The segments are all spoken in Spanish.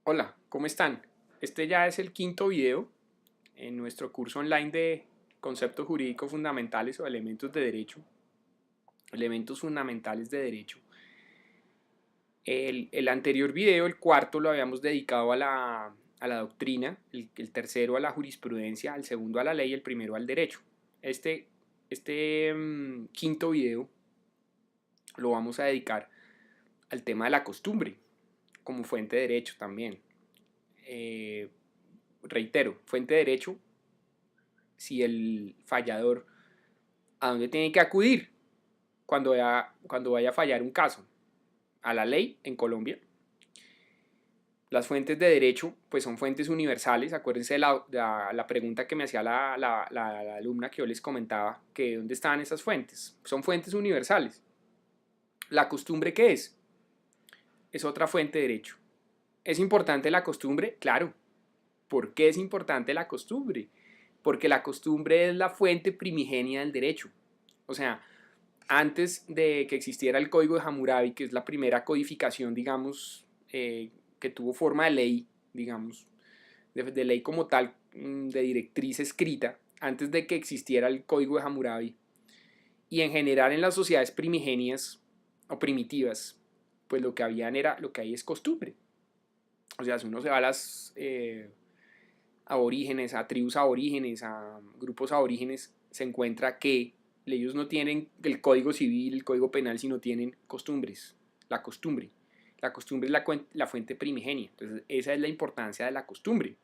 Hola, ¿cómo están? Este ya es el quinto video en nuestro curso online de conceptos jurídicos fundamentales o elementos de derecho, elementos fundamentales de derecho. El anterior video, el cuarto, lo habíamos dedicado a la doctrina, el tercero a la jurisprudencia, el segundo a la ley y el primero al derecho. Este quinto video lo vamos a dedicar al tema de la costumbre como fuente de derecho también. Reitero, fuente de derecho si el fallador, ¿a dónde tiene que acudir cuando vaya a fallar un caso? A la ley en Colombia. Las fuentes de derecho pues son fuentes universales. Acuérdense de la pregunta que me hacía la alumna que yo les comentaba, que dónde estaban esas fuentes. Son fuentes universales. ¿La costumbre qué es? Es otra fuente de derecho. ¿Es importante la costumbre? Claro. ¿Por qué es importante la costumbre? Porque la costumbre es la fuente primigenia del derecho. O sea, antes de que existiera el Código de Hammurabi, que es la primera codificación, digamos, que tuvo forma de ley, digamos, de ley como tal, de directriz escrita, antes de que existiera el Código de Hammurabi, y en general en las sociedades primigenias o primitivas, pues lo que hay es costumbre. O sea, si uno se va a las aborígenes, a tribus aborígenes, a grupos aborígenes, se encuentra que ellos no tienen el código civil, el código penal, sino tienen costumbres, la costumbre. La costumbre es la fuente primigenia. Entonces, esa es la importancia de la costumbre.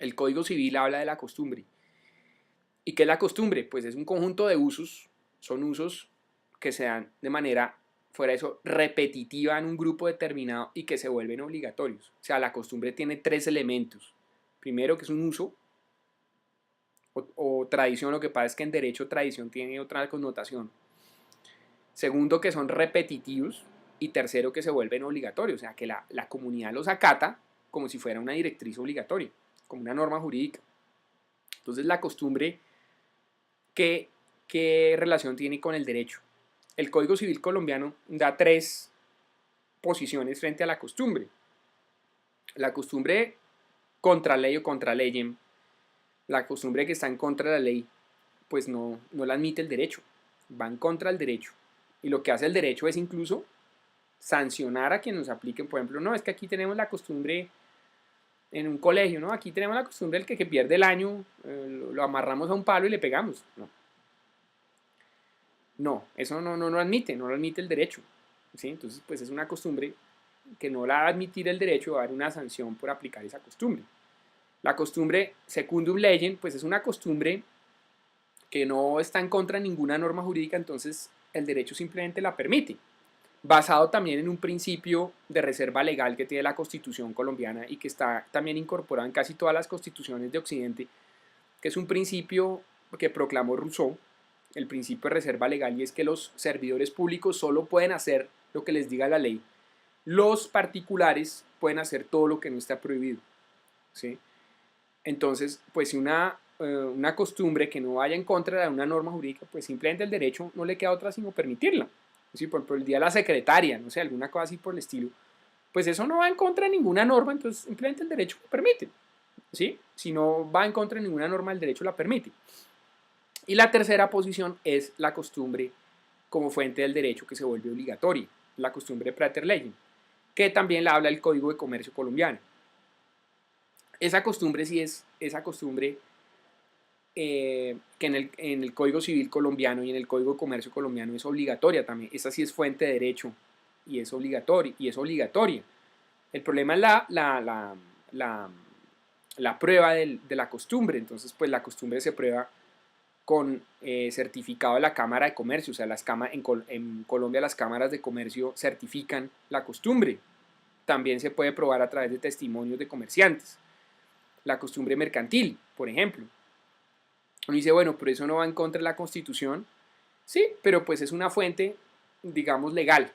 El código civil habla de la costumbre. ¿Y qué es la costumbre? Pues es un conjunto de usos, son usos que se dan de manera, fuera de eso, repetitiva en un grupo determinado y que se vuelven obligatorios. O sea, la costumbre tiene tres elementos. Primero, que es un uso, o tradición. Lo que pasa es que en derecho tradición tiene otra connotación. Segundo, que son repetitivos. Y tercero, que se vuelven obligatorios, o sea, que la comunidad los acata como si fuera una directriz obligatoria, como una norma jurídica. Entonces, la costumbre, ¿qué relación tiene con el derecho? El Código Civil colombiano da tres posiciones frente a la costumbre. La costumbre contra ley o contra leyem, la costumbre que está en contra de la ley, pues no la admite el derecho, va en contra del derecho. Y lo que hace el derecho es incluso sancionar a quienes nos apliquen. Por ejemplo, no, es que aquí tenemos la costumbre en un colegio, ¿no? Aquí tenemos la costumbre del que pierde el año, lo amarramos a un palo y le pegamos. No, eso no lo admite el derecho. ¿Sí? Entonces, pues es una costumbre que no la va a admitir el derecho, va a haber una sanción por aplicar esa costumbre. La costumbre secundum legem, pues es una costumbre que no está en contra de ninguna norma jurídica, entonces el derecho simplemente la permite, basado también en un principio de reserva legal que tiene la Constitución colombiana y que está también incorporado en casi todas las constituciones de Occidente, que es un principio que proclamó Rousseau, el principio de reserva legal, y es que los servidores públicos solo pueden hacer lo que les diga la ley. Los particulares pueden hacer todo lo que no está prohibido. ¿Sí? Entonces, pues si una costumbre que no vaya en contra de una norma jurídica, pues simplemente el derecho no le queda otra sino permitirla. Si por ejemplo el día de la secretaria, no sé, alguna cosa así por el estilo, pues eso no va en contra de ninguna norma, entonces simplemente el derecho lo permite. ¿Sí? Si no va en contra de ninguna norma, el derecho la permite. Y la tercera posición es la costumbre como fuente del derecho que se vuelve obligatoria, la costumbre praeter legem, que también la habla el Código de Comercio colombiano. Esa costumbre sí es esa costumbre que en el Código Civil colombiano y en el Código de Comercio colombiano es obligatoria también. Esa sí es fuente de derecho y es obligatoria. El problema es la prueba de la costumbre. Entonces, pues la costumbre se prueba con certificado de la Cámara de Comercio. O sea, en Colombia las cámaras de comercio certifican la costumbre. También se puede probar a través de testimonios de comerciantes. La costumbre mercantil, por ejemplo. Uno dice, bueno, pero eso no va en contra de la Constitución. Sí, pero pues es una fuente, digamos, legal,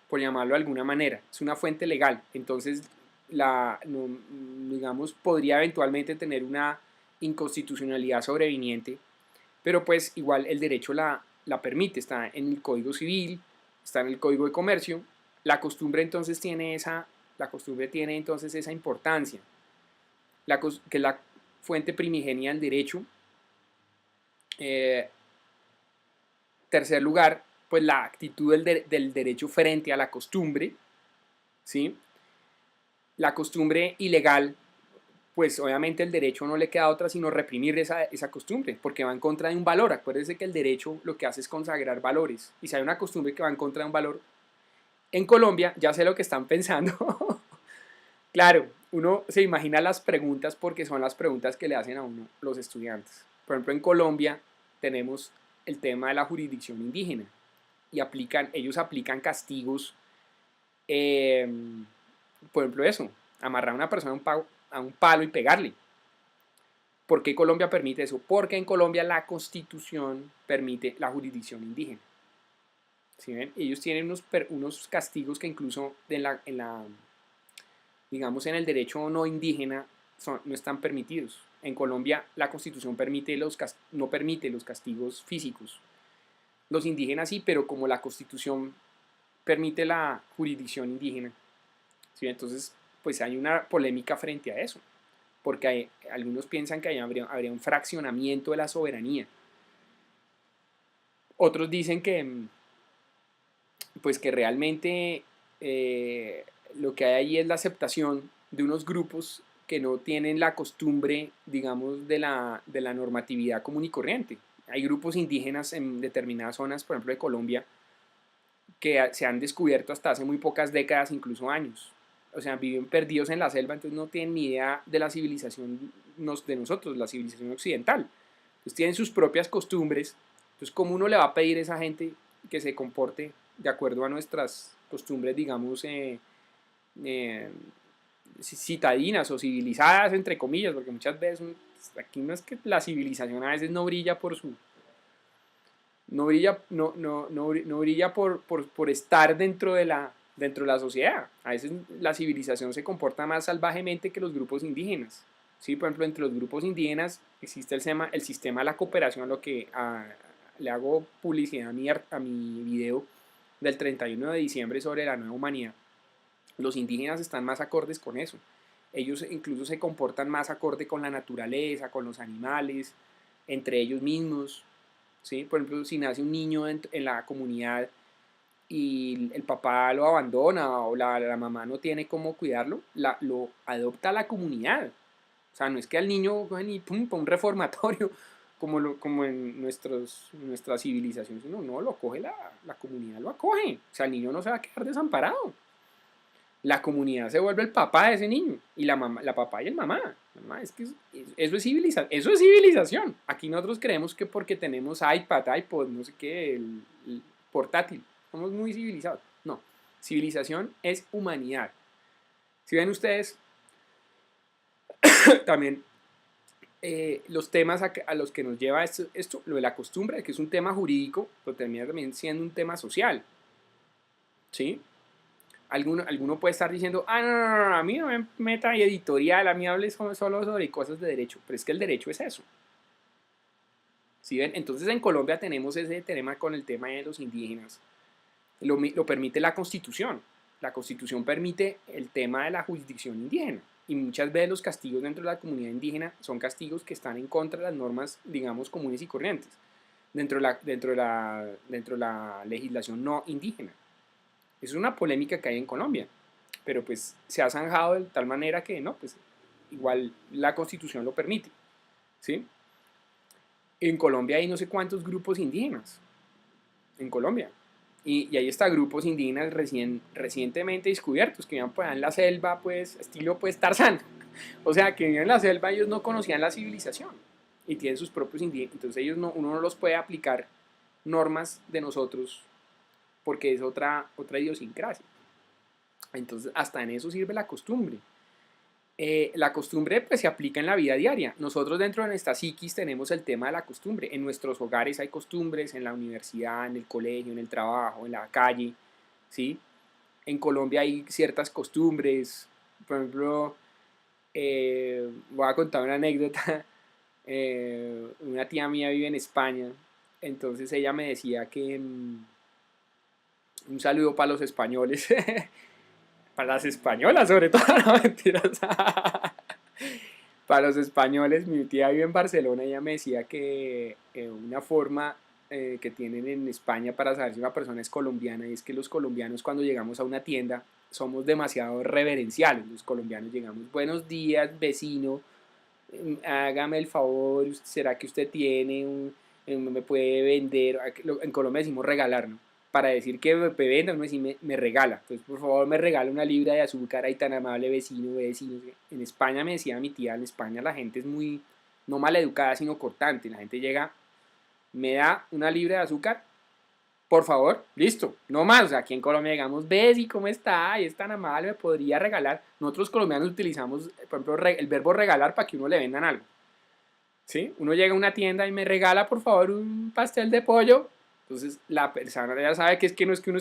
por llamarlo de alguna manera. Es una fuente legal. Entonces, digamos, podría eventualmente tener una inconstitucionalidad sobreviniente, pero pues igual el derecho la permite. Está en el Código Civil, está en el Código de Comercio. La costumbre entonces tiene La costumbre tiene entonces esa importancia, que es la fuente primigenia del derecho. Tercer lugar, pues la actitud del derecho frente a la costumbre, ¿sí? La costumbre ilegal, pues obviamente el derecho no le queda otra sino reprimir esa costumbre, porque va en contra de un valor. Acuérdense que el derecho lo que hace es consagrar valores, y si hay una costumbre que va en contra de un valor, en Colombia, ya sé lo que están pensando. Claro, uno se imagina las preguntas porque son las preguntas que le hacen a uno los estudiantes. Por ejemplo, en Colombia tenemos el tema de la jurisdicción indígena y ellos aplican castigos, eh, por ejemplo eso, amarrar a una persona a un palo y pegarle. ¿Por qué Colombia permite eso? Porque en Colombia la Constitución permite la jurisdicción indígena. ¿Sí ven? Ellos tienen unos castigos que incluso digamos, en el derecho no indígena no están permitidos. En Colombia la Constitución no permite los castigos físicos. Los indígenas sí, pero como la Constitución permite la jurisdicción indígena, ¿sí? Entonces pues hay una polémica frente a eso, porque algunos piensan que habría un fraccionamiento de la soberanía. Otros dicen que, pues que realmente lo que hay ahí es la aceptación de unos grupos que no tienen la costumbre, digamos, de la normatividad común y corriente. Hay grupos indígenas en determinadas zonas, por ejemplo de Colombia, que se han descubierto hasta hace muy pocas décadas, incluso años. O sea, viven perdidos en la selva, entonces no tienen ni idea de la civilización de nosotros, la civilización occidental. Entonces tienen sus propias costumbres. Entonces, ¿cómo uno le va a pedir a esa gente que se comporte de acuerdo a nuestras costumbres, digamos, eh, citadinas o civilizadas, entre comillas? Porque muchas veces aquí no es que la civilización a veces no brilla por su... No brilla por estar dentro de la sociedad. A veces la civilización se comporta más salvajemente que los grupos indígenas. ¿Sí? Por ejemplo, entre los grupos indígenas existe el sistema de la cooperación, a lo que le hago publicidad a mi video del 31 de diciembre sobre la nueva humanidad. Los indígenas están más acordes con eso. Ellos incluso se comportan más acorde con la naturaleza, con los animales, entre ellos mismos. ¿Sí? Por ejemplo, si nace un niño en la comunidad y el papá lo abandona o la mamá no tiene cómo cuidarlo, lo adopta la comunidad. O sea, no es que al niño cogen y pum, para un reformatorio, como en nuestra civilización, sino no, lo acoge la comunidad, lo acoge. O sea, el niño no se va a quedar desamparado. La comunidad se vuelve el papá de ese niño, y la papá y el mamá. Es que eso es civilización. Aquí nosotros creemos que porque tenemos iPad, iPod, no sé qué, el portátil, somos muy civilizados. No, civilización es humanidad. Si ven ustedes, también los temas a los que nos lleva esto, lo de la costumbre, que es un tema jurídico, pero termina también siendo un tema social. ¿Sí? Alguno puede estar diciendo, no, a mí no me meta editorial, a mí hable solo sobre cosas de derecho, pero es que el derecho es eso. ¿Sí ven? Entonces en Colombia tenemos ese tema con el tema de los indígenas. Lo permite la Constitución. La Constitución permite el tema de la jurisdicción indígena. Y muchas veces los castigos dentro de la comunidad indígena son castigos que están en contra de las normas, digamos, comunes y corrientes, dentro de la legislación no indígena. Es una polémica que hay en Colombia, pero pues se ha zanjado de tal manera que no, pues igual la Constitución lo permite, ¿sí? En Colombia hay no sé cuántos grupos indígenas, en Colombia, y ahí está, grupos indígenas recientemente descubiertos, que vivían pues en la selva, pues, estilo pues Tarzán, o sea, que vivían en la selva, ellos no conocían la civilización, y tienen sus propios indígenas, entonces uno no los puede aplicar normas de nosotros, porque es otra idiosincrasia. Entonces, hasta en eso sirve la costumbre. La costumbre pues se aplica en la vida diaria. Nosotros dentro de nuestra psiquis tenemos el tema de la costumbre. En nuestros hogares hay costumbres, en la universidad, en el colegio, en el trabajo, en la calle, ¿sí? En Colombia hay ciertas costumbres. Por ejemplo, voy a contar una anécdota. Una tía mía vive en España, entonces ella me decía que un saludo para los españoles. Para las españolas, sobre todo, no mentiras. Para los españoles, mi tía vive en Barcelona y ella me decía que una forma que tienen en España para saber si una persona es colombiana y es que los colombianos cuando llegamos a una tienda somos demasiado reverenciales. Los colombianos llegamos, buenos días, vecino, hágame el favor, ¿será que usted tiene me puede vender? En Colombia decimos regalar, ¿no? Para decir que me venda, uno dice me regala. Entonces, por favor, me regala una libra de azúcar, ahí tan amable vecino, vecino. En España me decía mi tía, en España la gente es muy, no maleducada, sino cortante. La gente llega, me da una libra de azúcar, por favor, listo, no más. O sea, aquí en Colombia digamos, Bessie, ¿cómo está? Y es tan amable, me podría regalar. Nosotros colombianos utilizamos, por ejemplo, el verbo regalar para que uno le vendan algo. ¿Sí? Uno llega a una tienda y me regala, por favor, un pastel de pollo. Entonces, la persona ya sabe que es que no es que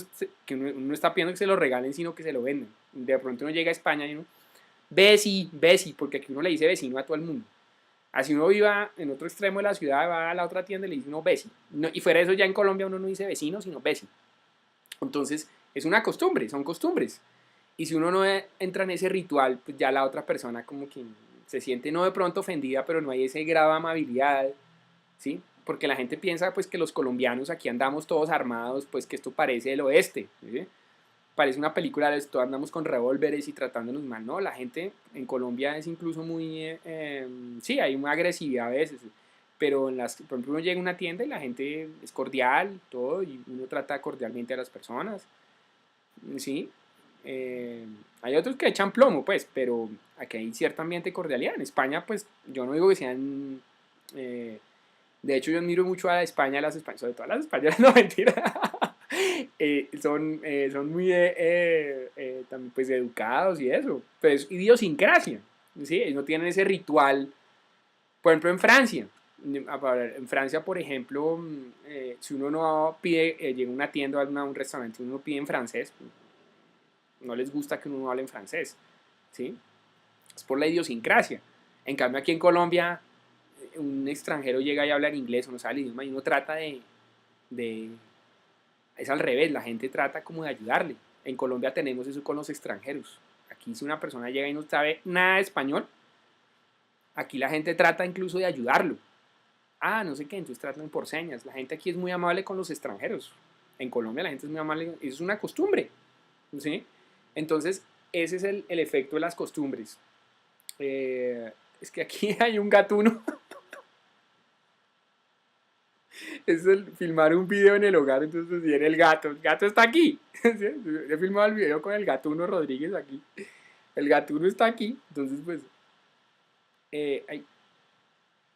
uno está pidiendo que se lo regalen, sino que se lo venden. De pronto uno llega a España y uno, Bessie, Bessie, porque aquí uno le dice vecino a todo el mundo. Así uno viva en otro extremo de la ciudad, va a la otra tienda y le dice uno Bessie. No, y fuera de eso ya en Colombia uno no dice vecino, sino Bessie. Entonces, es una costumbre, son costumbres. Y si uno no entra en ese ritual, pues ya la otra persona como que se siente no de pronto ofendida, pero no hay ese grado de amabilidad, ¿sí? Porque la gente piensa pues que los colombianos aquí andamos todos armados, pues que esto parece el oeste, ¿sí? Parece una película de esto, andamos con revólveres y tratándonos mal, ¿no? La gente en Colombia es incluso muy, sí, hay una agresividad a veces, pero por ejemplo uno llega a una tienda y la gente es cordial, todo, y uno trata cordialmente a las personas, ¿sí? Hay otros que echan plomo, pues, pero aquí hay cierto ambiente de cordialidad. En España, pues, yo no digo que sean... de hecho, yo admiro mucho a España, sobre todo a las españolas, no mentira. Son muy también, pues, educados y eso. Pero es idiosincrasia, ¿sí? Ellos no tienen ese ritual. Por ejemplo, en Francia, por ejemplo, si uno no pide, llega a una tienda o a un restaurante, uno pide en francés, no les gusta que uno hable en francés, ¿sí? Es por la idiosincrasia. En cambio, aquí en Colombia, un extranjero llega y habla en inglés, uno sabe el idioma y uno trata de... Es al revés, la gente trata como de ayudarle. En Colombia tenemos eso con los extranjeros. Aquí si una persona llega y no sabe nada de español, aquí la gente trata incluso de ayudarlo. Ah, no sé qué, entonces tratan por señas. La gente aquí es muy amable con los extranjeros. En Colombia la gente es muy amable, eso es una costumbre, ¿sí? Entonces, ese es el efecto de las costumbres. Es que aquí hay un gatuno. Es el filmar un video en el hogar, entonces viene el gato está aquí. ¿Sí? He filmado el video con el gatuno Rodríguez aquí. El gatuno está aquí, entonces pues, ay,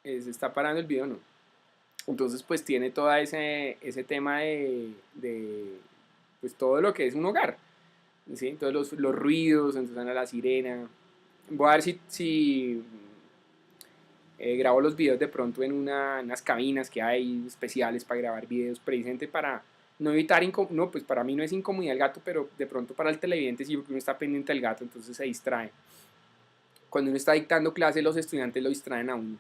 se está parando el video, ¿no? Entonces pues tiene todo ese tema pues todo lo que es un hogar, ¿sí? Entonces los ruidos, entonces suena la sirena. Voy a ver si grabo los videos de pronto en unas cabinas que hay especiales para grabar videos, precisamente para no evitar, no, pues para mí no es incomodidad el gato, pero de pronto para el televidente sí, porque uno está pendiente del gato, entonces se distrae. Cuando uno está dictando clases, los estudiantes lo distraen a uno.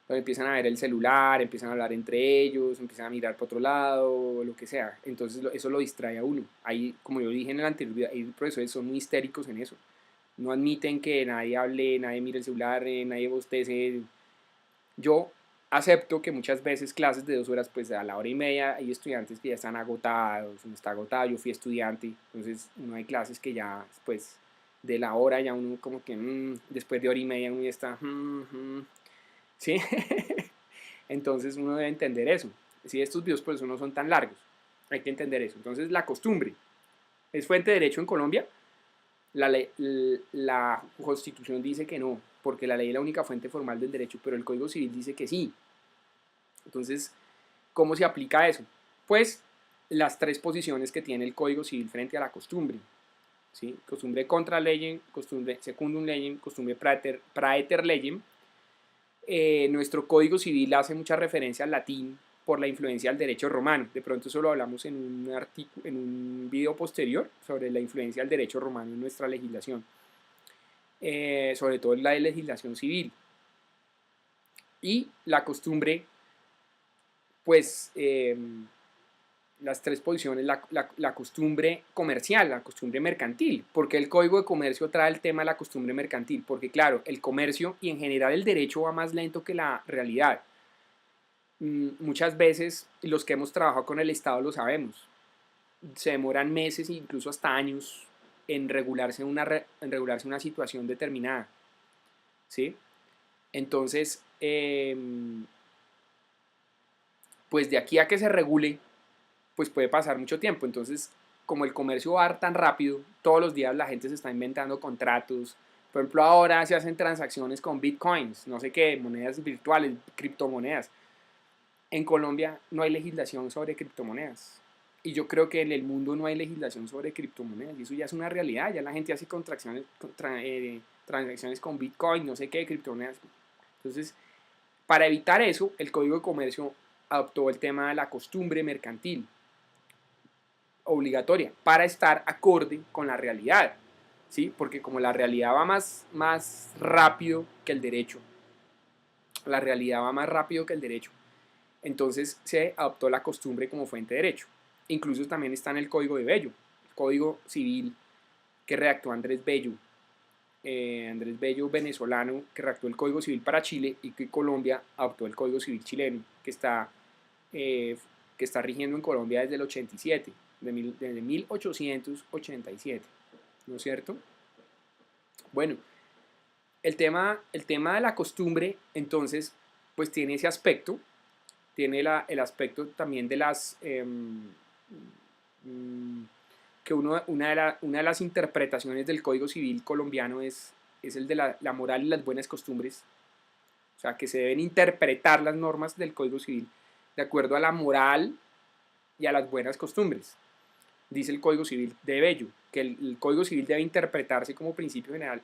Entonces empiezan a ver el celular, empiezan a hablar entre ellos, empiezan a mirar para otro lado, lo que sea. Entonces eso lo distrae a uno. Ahí, como yo dije en el anterior video, hay profesores son muy histéricos en eso. No admiten que nadie hable, nadie mire el celular, nadie bostece. Yo acepto que muchas veces clases de 2 horas, pues a la hora y media hay estudiantes que ya están agotados, uno está agotado, yo fui estudiante, entonces no hay clases que ya, pues de la hora ya uno como que, después de hora y media uno ya está, ¿sí? Entonces uno debe entender eso. Si estos videos por eso no son tan largos, hay que entender eso. Entonces la costumbre es fuente de derecho en Colombia. La Constitución dice que no, porque la ley es la única fuente formal del derecho, pero el Código Civil dice que sí. Entonces, ¿cómo se aplica eso? Pues las 3 posiciones que tiene el Código Civil frente a la costumbre, ¿sí? Costumbre contra legem, costumbre secundum legem, costumbre praeter legem. Nuestro Código Civil hace mucha referencia al latín por la influencia del derecho romano. De pronto eso lo hablamos en un video posterior sobre la influencia del derecho romano en nuestra legislación, sobre todo en la legislación civil. Y la costumbre, pues, las tres posiciones, la costumbre comercial, la costumbre mercantil. Porque el Código de Comercio trae el tema de la costumbre mercantil. Porque claro, el comercio y en general el derecho va más lento que la realidad. Muchas veces los que hemos trabajado con el Estado lo sabemos. Se demoran meses, incluso hasta años, en regularse una situación determinada. ¿Sí? Entonces, pues de aquí a que se regule, pues puede pasar mucho tiempo. Entonces, como el comercio va a dar tan rápido, todos los días la gente se está inventando contratos. Por ejemplo, ahora se hacen transacciones con bitcoins, no sé qué, monedas virtuales, criptomonedas. En Colombia no hay legislación sobre criptomonedas. Y yo creo que en el mundo no hay legislación sobre criptomonedas. Y eso ya es una realidad. Ya la gente hace transacciones con bitcoin, no sé qué, criptomonedas. Entonces, para evitar eso, el Código de Comercio adoptó el tema de la costumbre mercantil obligatoria para estar acorde con la realidad, ¿sí? Porque como la realidad va más rápido que el derecho, la realidad va más rápido que el derecho, entonces se adoptó la costumbre como fuente de derecho. Incluso también está en el Código de Bello, el Código Civil que redactó Andrés Bello, venezolano, que redactó el Código Civil para Chile, y que Colombia adoptó el Código Civil chileno, eh, que está rigiendo en Colombia desde el 87, desde 1887, ¿no es cierto? Bueno, el tema de la costumbre, entonces, pues tiene ese aspecto, tiene el aspecto también de las... que una de las interpretaciones del Código Civil colombiano es el de la moral y las buenas costumbres. O sea, que se deben interpretar las normas del Código Civil de acuerdo a la moral y a las buenas costumbres. Dice el Código Civil de Bello, que el Código Civil debe interpretarse como principio general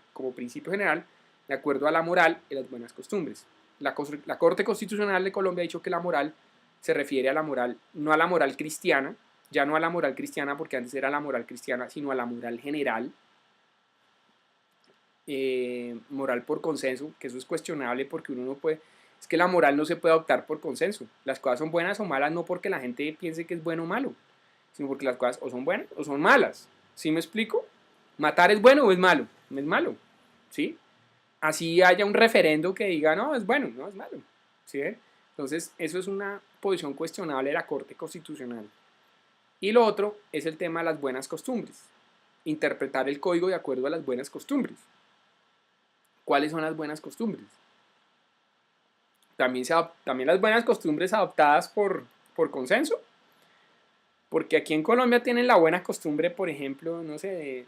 de acuerdo a la moral y las buenas costumbres. La Corte Constitucional de Colombia ha dicho que la moral se refiere a la moral, no a la moral cristiana, ya no a la moral cristiana porque antes era la moral cristiana, sino a la moral general, moral por consenso, que eso es cuestionable porque uno no puede, es que la moral no se puede adoptar por consenso. Las cosas son buenas o malas no porque la gente piense que es bueno o malo, sino porque las cosas o son buenas o son malas. ¿Sí me explico? ¿Matar es bueno o es malo? No es malo, ¿sí? Así haya un referendo que diga, no, es bueno, no es malo, ¿sí? Entonces, eso es una posición cuestionable de la Corte Constitucional. Y lo otro es el tema de las buenas costumbres. Interpretar el código de acuerdo a las buenas costumbres. ¿Cuáles son las buenas costumbres? También las buenas costumbres adoptadas por consenso. Porque aquí en Colombia tienen la buena costumbre, por ejemplo, no sé,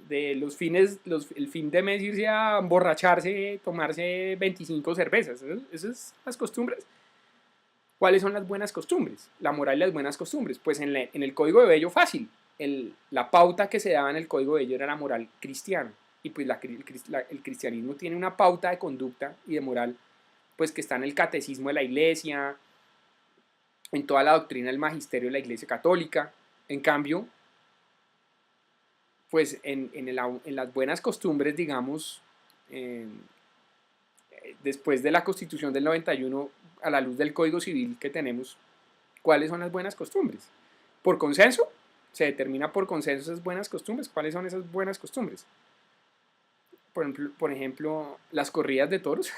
de el fin de mes irse a emborracharse, tomarse 25 cervezas. Esas son las costumbres. ¿Cuáles son las buenas costumbres? La moral y las buenas costumbres. Pues en el Código de Bello fácil. La pauta que se daba en el Código de Bello era la moral cristiana. Y pues el cristianismo tiene una pauta de conducta y de moral, pues que está en el catecismo de la iglesia, en toda la doctrina del magisterio de la iglesia católica. En cambio, pues en las buenas costumbres, digamos, después de la Constitución del 91, a la luz del Código Civil que tenemos, ¿cuáles son las buenas costumbres? Por consenso, se determina por consenso esas buenas costumbres. ¿Cuáles son esas buenas costumbres? Por ejemplo, las corridas de toros.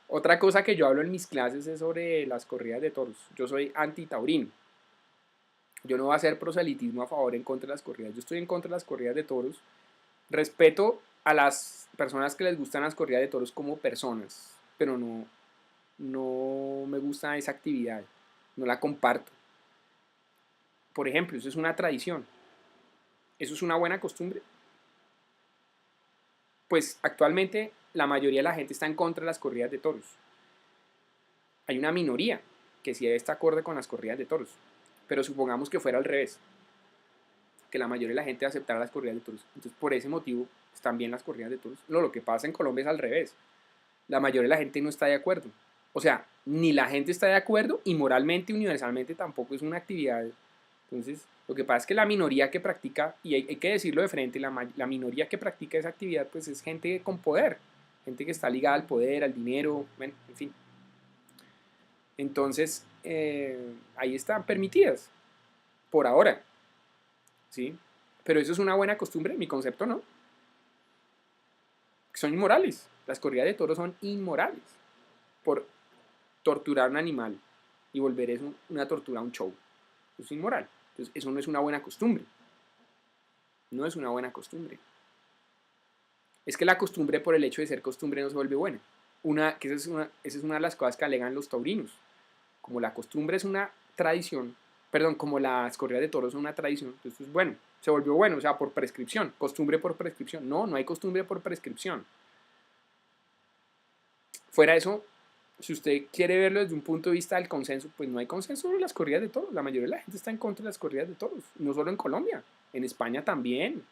Otra cosa que yo hablo en mis clases es sobre las corridas de toros. Yo soy anti-taurino. Yo no voy a hacer proselitismo a favor o en contra de las corridas. Yo estoy en contra de las corridas de toros. Respeto a las personas que les gustan las corridas de toros como personas, pero no me gusta esa actividad. No la comparto. Por ejemplo, eso es una tradición. ¿Eso es una buena costumbre? Pues actualmente la mayoría de la gente está en contra de las corridas de toros. Hay una minoría que sí está acorde con las corridas de toros. Pero supongamos que fuera al revés, que la mayoría de la gente aceptara las corridas de toros. Entonces, por ese motivo, están bien las corridas de toros. No, lo que pasa en Colombia es al revés. La mayoría de la gente no está de acuerdo. O sea, ni la gente está de acuerdo y moralmente, universalmente, tampoco es una actividad. Entonces, lo que pasa es que la minoría que practica, y hay que decirlo de frente, la minoría que practica esa actividad, pues es gente con poder. Gente que está ligada al poder, al dinero, bueno, en fin. Entonces, ahí están permitidas, por ahora, ¿sí? Pero eso es una buena costumbre, mi concepto no. Son inmorales, las corridas de toros son inmorales, por torturar a un animal y volver eso una tortura a un show. Eso es inmoral. Entonces, eso no es una buena costumbre. No es una buena costumbre. Es que la costumbre, por el hecho de ser costumbre, no se vuelve buena. Esa es una de las cosas que alegan los taurinos. Como la costumbre es una tradición, perdón, como las corridas de toros son una tradición, entonces es bueno, se volvió bueno, o sea, por prescripción, costumbre por prescripción. No, no hay costumbre por prescripción. Fuera de eso, si usted quiere verlo desde un punto de vista del consenso, pues no hay consenso sobre las corridas de toros. La mayoría de la gente está en contra de las corridas de toros, no solo en Colombia, en España también.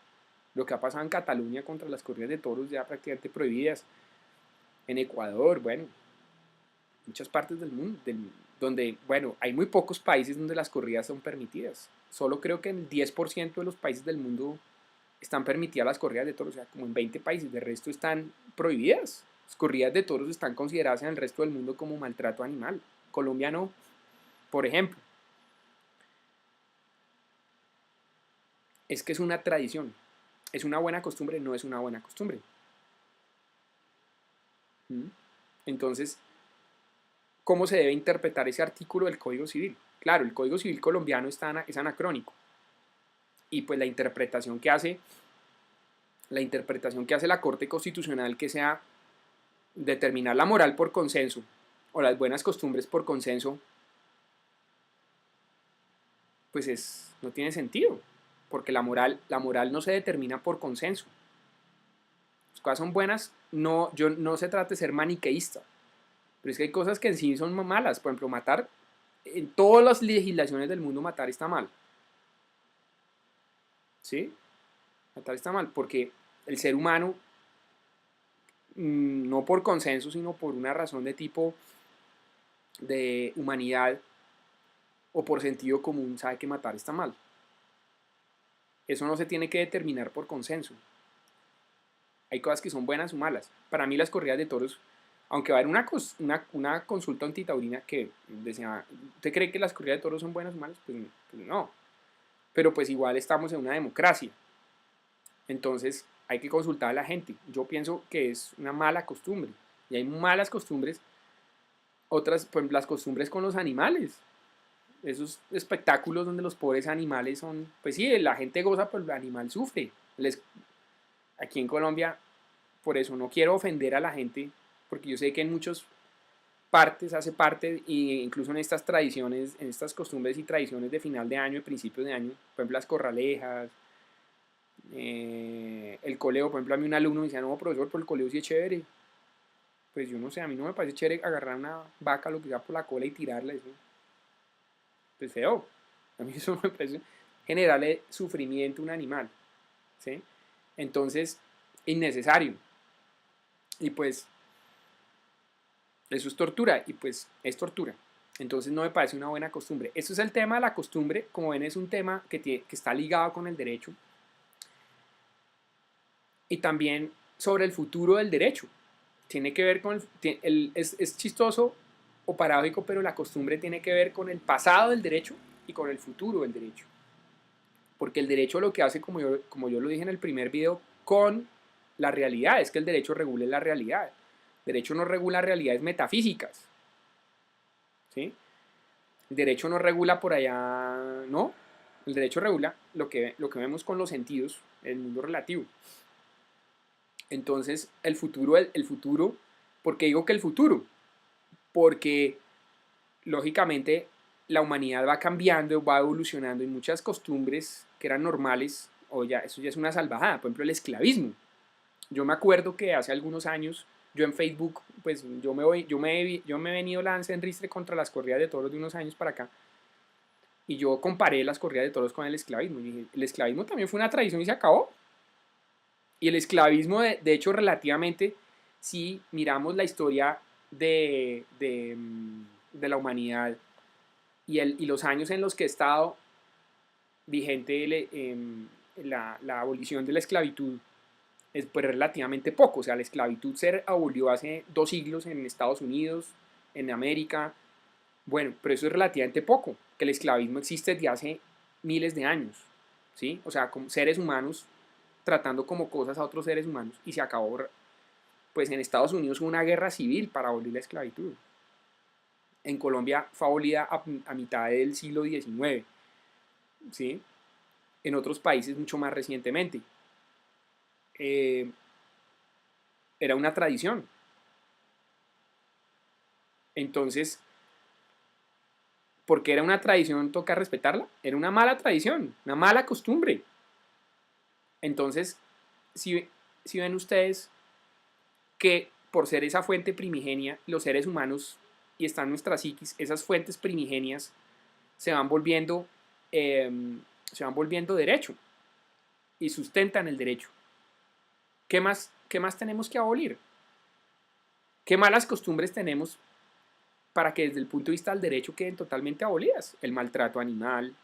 Lo que ha pasado en Cataluña contra las corridas de toros ya prácticamente prohibidas. En Ecuador, bueno, muchas partes del mundo, donde, bueno, hay muy pocos países donde las corridas son permitidas. Solo creo que en el 10% de los países del mundo están permitidas las corridas de toros, o sea, como en 20 países, de resto están prohibidas. Las corridas de toros están consideradas en el resto del mundo como maltrato animal. Colombia no, por ejemplo. Es que es una tradición. ¿Es una buena costumbre? No es una buena costumbre. ¿Mm? Entonces, ¿cómo se debe interpretar ese artículo del Código Civil? Claro, el Código Civil colombiano es anacrónico. Y pues la interpretación que hace la Corte Constitucional, que sea determinar la moral por consenso o las buenas costumbres por consenso, pues no tiene sentido, porque la moral no se determina por consenso. Las cosas son buenas, no se trata de ser maniqueísta, pero es que hay cosas que en sí son malas. Por ejemplo, matar, en todas las legislaciones del mundo matar está mal, ¿sí? Matar está mal, porque el ser humano, no por consenso, sino por una razón de tipo de humanidad o por sentido común, sabe que matar está mal. Eso no se tiene que determinar por consenso. Hay cosas que son buenas o malas. Para mí las corridas de toros, aunque va a haber una consulta antitaurina que decía, ¿usted cree que las corridas de toros son buenas o malas? Pues no. Pero pues igual estamos en una democracia. Entonces hay que consultar a la gente. Yo pienso que es una mala costumbre. Y hay malas costumbres. Otras, pues las costumbres con los animales. Esos espectáculos donde los pobres animales son, pues sí, la gente goza, pero el animal sufre. Aquí en Colombia, por eso no quiero ofender a la gente, porque yo sé que en muchas partes hace parte, e incluso en estas tradiciones, en estas costumbres y tradiciones de final de año y principios de año, por ejemplo las corralejas, el coleo. Por ejemplo, a mí un alumno me decía, no, profesor, por el coleo sí es chévere. Pues yo no sé, a mí no me parece chévere agarrar una vaca, lo que sea, por la cola y tirarla, eso pues feo. A mí eso me parece generarle sufrimiento a un animal, ¿sí? Entonces, innecesario. Y pues, eso es tortura, y pues es tortura. Entonces no me parece una buena costumbre. Eso es el tema de la costumbre. Como ven, es un tema que está ligado con el derecho. Y también sobre el futuro del derecho. Tiene que ver con es chistoso o paradójico, pero la costumbre tiene que ver con el pasado del derecho y con el futuro del derecho. Porque el derecho lo que hace, como yo lo dije en el primer video, con la realidad, es que el derecho regule la realidad. El derecho no regula realidades metafísicas, ¿sí? El derecho no regula por allá, no. El derecho regula lo que vemos con los sentidos, el mundo relativo. Entonces, el futuro, ¿por qué digo que el futuro? Porque, lógicamente, la humanidad va cambiando, va evolucionando y muchas costumbres que eran normales, o ya, eso ya es una salvajada. Por ejemplo, el esclavismo. Yo me acuerdo que hace algunos años, yo en Facebook, pues yo me he venido lance en ristre contra las corridas de toros de unos años para acá. Y yo comparé las corridas de toros con el esclavismo. Y dije, el esclavismo también fue una tradición y se acabó. Y el esclavismo, de hecho, relativamente, si miramos la historia de la humanidad y los años en los que ha estado vigente la abolición de la esclavitud, es pues relativamente poco. O sea, la esclavitud se abolió hace 2 siglos en Estados Unidos, en América, Bueno, pero eso es relativamente poco, que el esclavismo existe desde hace miles de años, ¿sí? O sea, como seres humanos tratando como cosas a otros seres humanos y se acabó, pues en Estados Unidos hubo una guerra civil para abolir la esclavitud. En Colombia fue abolida a mitad del siglo XIX, ¿sí? En otros países mucho más recientemente. Eh, Era una tradición. Entonces, porque era una tradición, toca respetarla. Era una mala tradición, una mala costumbre. Entonces, si ven ustedes que por ser esa fuente primigenia, los seres humanos, y está en nuestra psiquis, esas fuentes primigenias se van volviendo, eh, se van volviendo derecho y sustentan el derecho. Qué más tenemos que abolir? ¿Qué malas costumbres tenemos para que desde el punto de vista del derecho queden totalmente abolidas? El maltrato animal,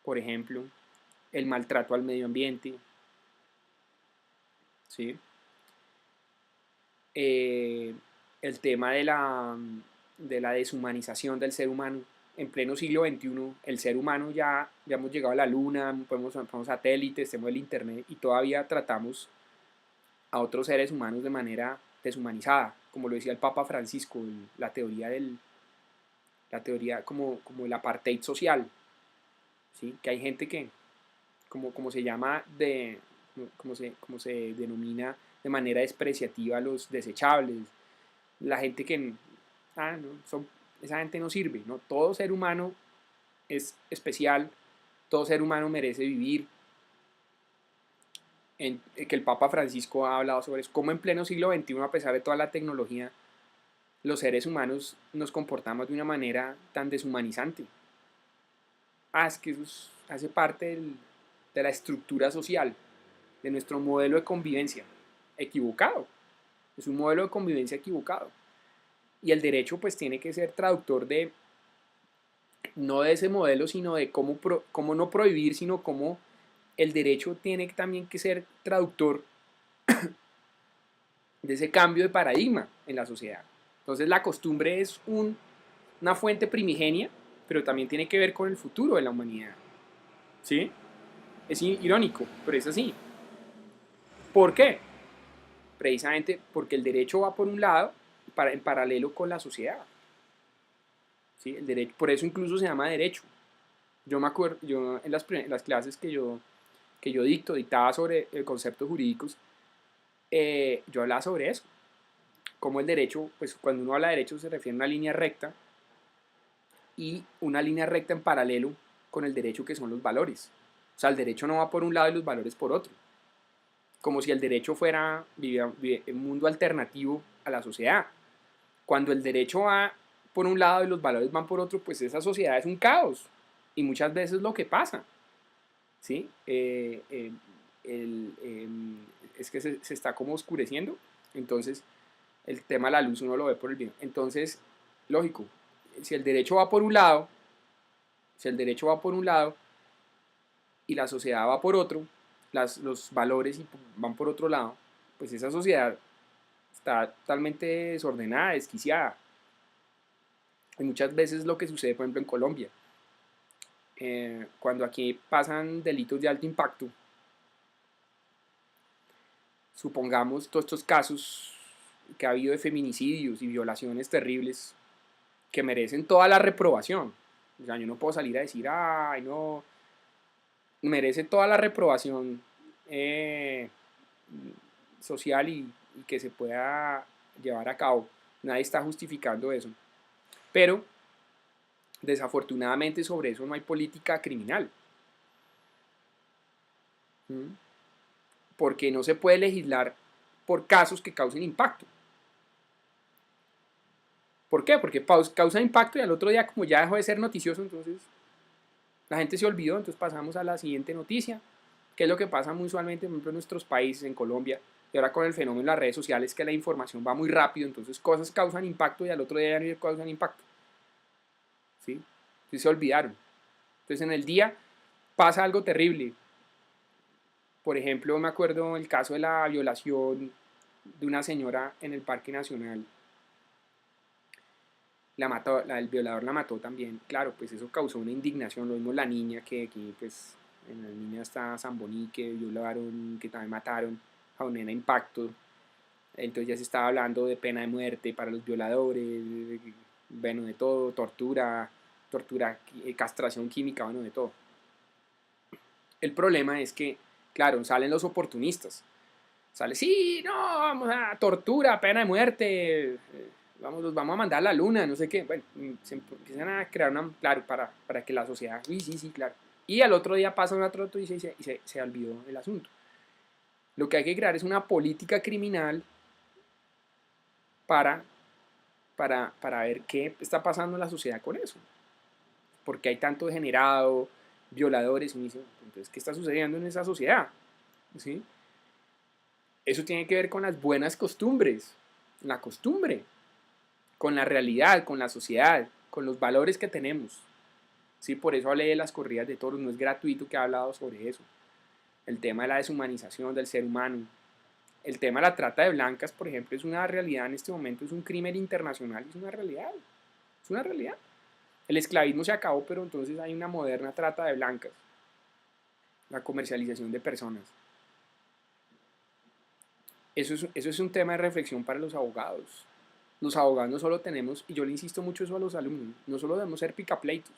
por ejemplo, el maltrato al medio ambiente, ¿sí? Eh, el tema de la deshumanización del ser humano. En pleno siglo XXI, el ser humano ya hemos llegado a la luna, podemos satélites, tenemos el internet y todavía tratamos a otros seres humanos de manera deshumanizada, como lo decía el Papa Francisco, la teoría como el apartheid social, ¿sí? Que hay gente que, como se llama, como se denomina de manera despreciativa los desechables, la gente que, no, esa gente no sirve, ¿no? Todo ser humano es especial, todo ser humano merece vivir, que el Papa Francisco ha hablado sobre eso, cómo en pleno siglo XXI, a pesar de toda la tecnología, los seres humanos nos comportamos de una manera tan deshumanizante. Es que hace parte de la estructura social, de nuestro modelo de convivencia, equivocado. Es un modelo de convivencia equivocado. Y el derecho pues tiene que ser traductor de, no de ese modelo, sino de cómo no prohibir, sino cómo el derecho tiene también que ser traductor de ese cambio de paradigma en la sociedad. Entonces la costumbre es una fuente primigenia, pero también tiene que ver con el futuro de la humanidad. ¿Sí? Es irónico, pero es así. ¿Por qué? Precisamente porque el derecho va por un lado en paralelo con la sociedad. ¿Sí? El derecho, por eso incluso se llama derecho. Yo me acuerdo, yo en las clases que yo dictaba sobre conceptos jurídicos, yo hablaba sobre eso. Como el derecho, pues cuando uno habla de derecho se refiere a una línea recta y una línea recta en paralelo con el derecho que son los valores. O sea, el derecho no va por un lado y los valores por otro. Como si el derecho fuera un mundo alternativo a la sociedad. Cuando el derecho va por un lado y los valores van por otro, pues esa sociedad es un caos. Y muchas veces lo que pasa, ¿sí? Es que se está como oscureciendo, entonces el tema de la luz uno lo ve por el bien. Entonces, lógico, si el derecho va por un lado, si el derecho va por un lado y la sociedad va por otro, los valores van por otro lado, pues esa sociedad está totalmente desordenada, desquiciada. Y muchas veces lo que sucede, por ejemplo, en Colombia, cuando aquí pasan delitos de alto impacto, supongamos todos estos casos que ha habido de feminicidios y violaciones terribles que merecen toda la reprobación. O sea, yo no puedo salir a decir, ay, no, merece toda la reprobación social y que se pueda llevar a cabo. Nadie está justificando eso. Pero, desafortunadamente, sobre eso no hay política criminal. ¿Mm? Porque no se puede legislar por casos que causen impacto. ¿Por qué? Porque causa impacto y al otro día, como ya dejó de ser noticioso, entonces la gente se olvidó, entonces pasamos a la siguiente noticia, que es lo que pasa muy usualmente, por ejemplo, en nuestros países, en Colombia, y ahora con el fenómeno de las redes sociales, que la información va muy rápido, entonces cosas causan impacto y al otro día ya no causan impacto. ¿Sí? Entonces se olvidaron. Entonces en el día pasa algo terrible. Por ejemplo, me acuerdo el caso de la violación de una señora en el Parque Nacional la mató, el violador la mató también. Claro, pues eso causó una indignación. Lo mismo la niña, que aquí pues en la niña está Zamboni, que violaron, que también mataron a una nena Impacto. Entonces ya se estaba hablando de pena de muerte para los violadores, bueno, de todo, tortura, castración química, bueno, de todo. El problema es que, claro, salen los oportunistas. Sale, sí, no, vamos a tortura, pena de muerte, los vamos a mandar a la luna, no sé qué. Bueno, se empiezan a crear claro, para que la sociedad, sí, claro. Y al otro día pasa otro y se olvidó el asunto. Lo que hay que crear es una política criminal para, para ver qué está pasando en la sociedad con eso. Porque hay tanto degenerado, violadores, entonces, ¿qué está sucediendo en esa sociedad? ¿Sí? Eso tiene que ver con las buenas costumbres, la costumbre, con la realidad, con la sociedad, con los valores que tenemos. Sí, por eso hablé de las corridas de toros, no es gratuito que he hablado sobre eso. El tema de la deshumanización del ser humano, el tema de la trata de blancas, por ejemplo, es una realidad en este momento, es un crimen internacional, es una realidad, es una realidad. El esclavismo se acabó, pero entonces hay una moderna trata de blancas, la comercialización de personas. Eso es un tema de reflexión para los abogados. Los abogados no solo tenemos, y yo le insisto mucho eso a los alumnos, no solo debemos ser picapleitos.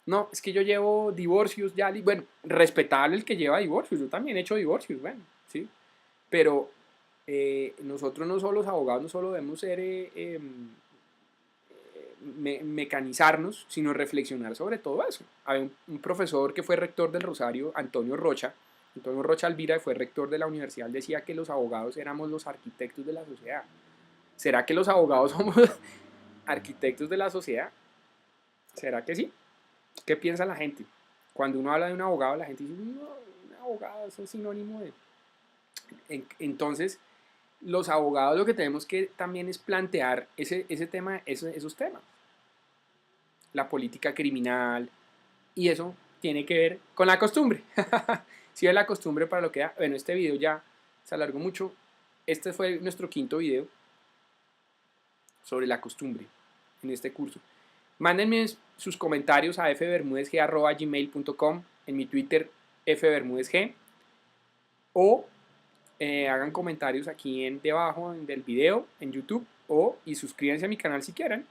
No, es que yo llevo divorcios ya, bueno, respetable el que lleva divorcios, yo también he hecho divorcios, bueno, sí, pero nosotros no solo los abogados, no solo debemos ser mecanizarnos, sino reflexionar sobre todo eso. Hay un profesor que fue rector del Rosario, Antonio Rocha Alvira, fue rector de la universidad, decía que los abogados éramos los arquitectos de la sociedad. ¿Será que los abogados somos arquitectos de la sociedad? ¿Será que sí? ¿Qué piensa la gente? Cuando uno habla de un abogado, la gente dice, no, un abogado es un sinónimo de... Entonces, los abogados lo que tenemos que también es plantear ese tema, esos temas. La política criminal, y eso tiene que ver con la costumbre. Si es la costumbre para lo que da. Bueno, este video ya se alargó mucho. Este fue nuestro quinto video sobre la costumbre en este curso. Mándenme sus comentarios a fbermudezg@gmail.com, en mi Twitter fbermudezg, o hagan comentarios aquí debajo del video en YouTube, y suscríbanse a mi canal si quieren.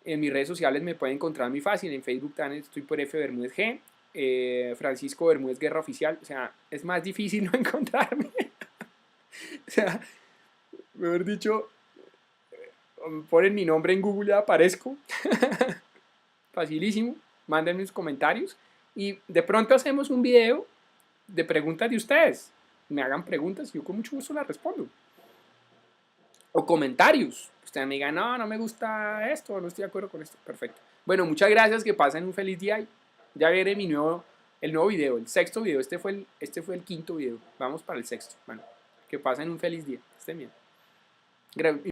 En mis redes sociales me pueden encontrar muy fácil. En Facebook también estoy por fbermudezg, Francisco Bermúdez Guerra Oficial. O sea, es más difícil no encontrarme. O sea, mejor dicho, ponen mi nombre en Google y aparezco. Facilísimo. Mándenme sus comentarios y de pronto hacemos un video de preguntas de ustedes. Me hagan preguntas y yo con mucho gusto las respondo. O comentarios. Ustedes me digan, no me gusta esto, no estoy de acuerdo con esto. Perfecto. Bueno, muchas gracias, que pasen un feliz día y ya veré el nuevo video, el sexto video. Este fue el quinto video. Vamos para el sexto. Bueno, que pasen un feliz día. Estén bien.